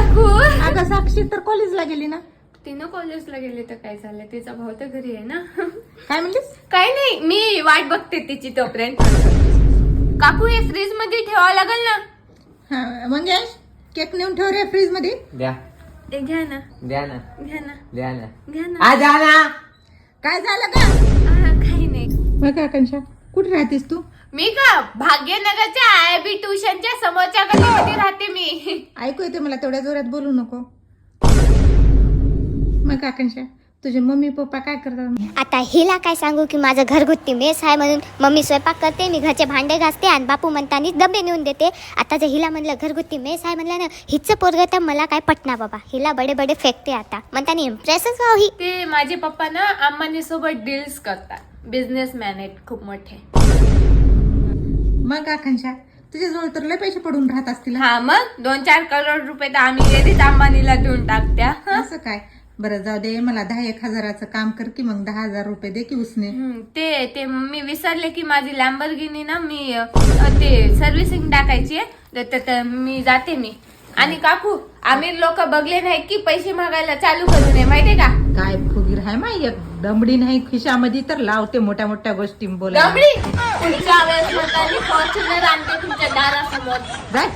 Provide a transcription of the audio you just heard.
काकू अगं साक्षी तर कॉलेजला गेली ना. तिनं कॉलेजला गेली तर काय झालं, तिचा भाऊ तर घरी आहे ना. काय म्हणलीस? काय नाही, मी वाट बघते तिची तोपर्यंत. काकू हे फ्रीज मध्ये ठेवावं लागेल ना. हा मंगेश केक नेऊन ठेव रे फ्रीज मध्ये. द्या ते घ्या ना, द्या ना घ्या ना, द्या ना घ्या ना. आ द्या ना. काय झालं का? काही नाही. मग आकांक्षा कुठे राहतेस तू? मी का भाग्यनगरच्या IB ट्युशनच्या समोरच्या गल्लीमध्ये राहते मी. ऐकू येते मला, तेवढ्या जोरात बोलू नको. मग आकांक्षा तुझे मम्मी पप्पा काय करतात? आता हिला काय सांगू की माझं घरगुती मेस आहे म्हणून मम्मी स्वयंपाक करते, मी घरचे भांडे घासते आणि बापू म्हणताना डबे नेऊन देते. आता जर हिला म्हणलं घरगुती मेस आहे म्हणलं ना, हिचं पोरगं तर मला काय पटना बाबा. हिला बडे बडे फेकते आता म्हणताना इम्प्रेसच व्हाव ही. ते माझे पप्पा ना अंबानी सोबत डील्स करतात, बिझनेसमॅन आहेत खूप मोठे. मग आकांक्षा तुझ्याजवळ तर लय पैसे पडून राहत असतील. हा मग 2-4 करोड रुपये तर आम्ही लेडीज अंबानीला देऊन टाकत्या. असं काय? बरं जाऊ दे, मला 10-1 हजाराचं काम कर की मग 10,000 रुपये दे की उसने. ते मी विसरले की माझी लॅम्बोर्गिनी ना, मी ते सर्व्हिसिंग टाकायची आहे तर मी जाते मी. आणि काकू आम्ही लोक बघले नाही की पैसे मागायला चालू करू नये, माहितीये का? काय फुगीर आहे माई, एक दमडी नाही खिशामध्ये तर लावते मोठ्या मोठ्या गोष्टी बोला. दमडी पुढच्या वेळेस म्हणताना फॉर्च्युनर आणते तुमच्या दारासमोर. जाय